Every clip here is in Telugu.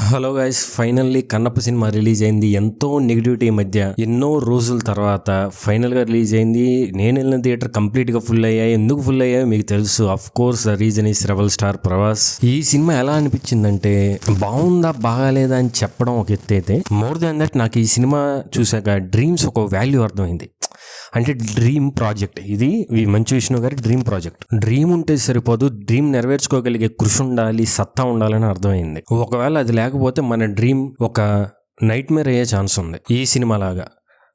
Hello guys, finally Kannappa cinema release అయింది. ఎంతో నెగిటివిటీ మధ్య ఎన్నో రోజుల తర్వాత ఫైనల్గా రిలీజ్ అయింది. నేను వెళ్ళిన థియేటర్ కంప్లీట్గా ఫుల్ అయ్యాయి. ఎందుకు ఫుల్ అయ్యాయో మీకు తెలుసు. Of course the reason is rebel star Prabhas. ఈ సినిమా ఎలా అనిపించిందంటే, బాగుందా బాగాలేదా అని చెప్పడం ఒక ఎత్తు అయితే, మోర్ దాన్ దట్ నాకు ఈ సినిమా చూసాక డ్రీమ్స్ ఒక వాల్యూ అర్థమైంది. అంటే డ్రీమ్ ప్రాజెక్ట్ ఇది. మంచు విష్ణు గారి డ్రీమ్ ప్రాజెక్ట్. డ్రీమ్ ఉంటే సరిపోదు, డ్రీమ్ నెరవేర్చుకోగలిగే కృషి ఉండాలి, సత్తా ఉండాలని అర్థమైంది. ఒకవేళ అది లేకపోతే మన డ్రీమ్ ఒక నైట్ మేర్ అయ్యే ఛాన్స్ ఉంది. ఈ సినిమా లాగా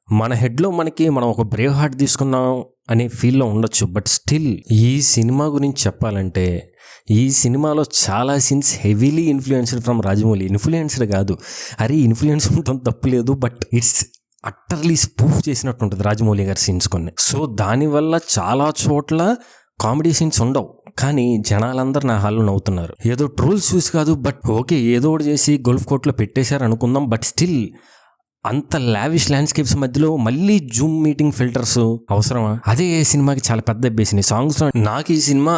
మన హెడ్లో మనం ఒక బ్రేవ్ హార్ట్ తీసుకున్నాం అనే ఫీల్లో ఉండొచ్చు. బట్ స్టిల్ ఈ సినిమా గురించి చెప్పాలంటే, ఈ సినిమాలో చాలా scenes heavily influenced from Rajamouli. Influenced కాదు, అరే ఇన్ఫ్లుయెన్స్ ఉండటం తప్పులేదు, బట్ ఇట్స్ అట్టర్లీ స్పూఫ్ చేసినట్టు ఉంటుంది రాజమౌళి గారి సీన్స్ కొన్ని. సో దానివల్ల చాలా చోట్ల కామెడీ సీన్స్ ఉండవు, కానీ జనాలందరూ నా హాల్లో నవ్వుతున్నారు. ఏదో ట్రోల్స్ చూసి కాదు, బట్ ఓకే ఏదో ఒకటి చేసి గోల్ఫ్ కోర్ట్లో పెట్టేశారు అనుకుందాం. బట్ స్టిల్ అంత లావిష్ ల్యాండ్స్కేప్స్ మధ్యలో మళ్ళీ జూమ్ మీటింగ్ ఫిల్టర్స్ అవసరమా? అదే సినిమాకి చాలా పెద్ద ఎబ్బేసింది. సాంగ్స్లో నాకు ఈ సినిమా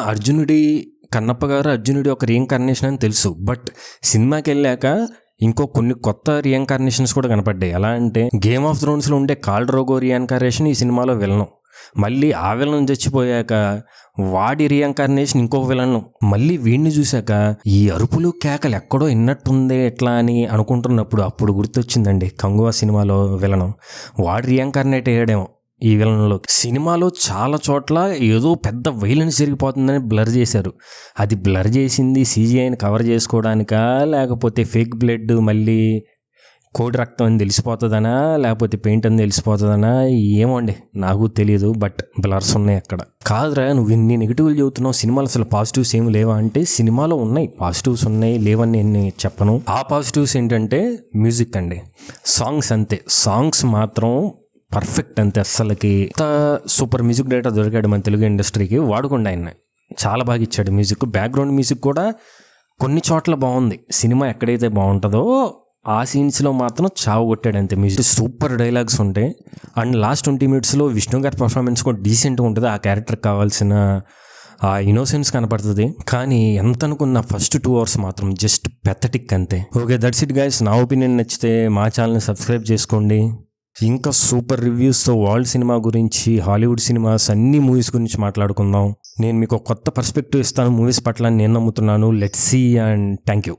కన్నప్ప గారు అర్జునుడి ఒక రీఇన్కార్నేషన్ అని తెలుసు. బట్ సినిమాకి వెళ్ళాక ఇంకో కొన్ని కొత్త రీఇన్కార్నేషన్స్ కూడా కనపడ్డాయి. ఎలా అంటే, గేమ్ ఆఫ్ థ్రోన్స్లో ఉండే ఖాల్ డ్రోగో రీఇన్కార్నేషన్ ఈ సినిమాలో విలను. మళ్ళీ ఆ విలన్ చచ్చిపోయాక వాడి రీఇన్కార్నేషన్ ఇంకొక విలను. మళ్ళీ వీడిని చూశాక ఈ అరుపులు కేకలు ఎక్కడో విన్నట్టుందే ఎట్లా అని అనుకుంటున్నప్పుడు అప్పుడు గుర్తొచ్చిందండి కంగువా సినిమాలో విలను. వాడు రీఇన్కార్నేట్ అయ్యాడేమో ఈ విలన్లో. సినిమాలో చాలా చోట్ల ఏదో పెద్ద వైలెన్స్ జరిగిపోతుందని బ్లర్ చేశారు. అది బ్లర్ చేసింది CGIని కవర్ చేసుకోవడానికా, లేకపోతే ఫేక్ బ్లడ్ మళ్ళీ కోడి రక్తం అని తెలిసిపోతుందనా, లేకపోతే పెయింట్ అని తెలిసిపోతుందనా, ఏమోండి నాకు తెలియదు. బట్ బ్లర్స్ ఉన్నాయి అక్కడ. కాదురా నువ్వు ఇన్ని నెగిటివ్లు చెబుతున్నావు, సినిమాలో అసలు పాజిటివ్స్ ఏమి లేవా అంటే, సినిమాలో ఉన్నాయి, పాజిటివ్స్ ఉన్నాయి, లేవని నేను చెప్పను. ఆ పాజిటివ్స్ ఏంటంటే మ్యూజిక్ అండి, సాంగ్స్. అంతే, సాంగ్స్ మాత్రం పర్ఫెక్ట్. అంతే, అస్సలకి సూపర్ మ్యూజిక్ డైరెక్టర్ దొరికాడు మన తెలుగు ఇండస్ట్రీకి. వాడుకుండా ఆయన చాలా బాగా ఇచ్చాడు మ్యూజిక్. బ్యాక్గ్రౌండ్ మ్యూజిక్ కూడా కొన్ని చోట్ల బాగుంది. సినిమా ఎక్కడైతే బాగుంటుందో ఆ సీన్స్లో మాత్రం చావు కొట్టాడు. అంతే, మ్యూజిక్ సూపర్ డైలాగ్స్ ఉంటాయి. అండ్ లాస్ట్ 20 minutesలో విష్ణు గారి పర్ఫార్మెన్స్ కూడా డీసెంట్గా ఉంటుంది. ఆ క్యారెక్టర్కి కావాల్సిన ఆ ఇన్నోసెన్స్ కనపడుతుంది. కానీ ఎంత అనుకున్న ఫస్ట్ 2 hours మాత్రం జస్ట్ పెథటిక్. అంతే. Okay, that's it guys. నా ఒపీనియన్ నచ్చితే మా ఛానల్ని సబ్స్క్రైబ్ చేసుకోండి. ఇంకా సూపర్ రివ్యూస్తో వరల్డ్ సినిమా గురించి, హాలీవుడ్ సినిమాస్, అన్ని మూవీస్ గురించి మాట్లాడుకుందాం. నేను మీకు కొత్త పర్స్పెక్టివ్ ఇస్తాను మూవీస్ పట్ల, నేను నమ్ముతున్నాను. Let's see and thank you.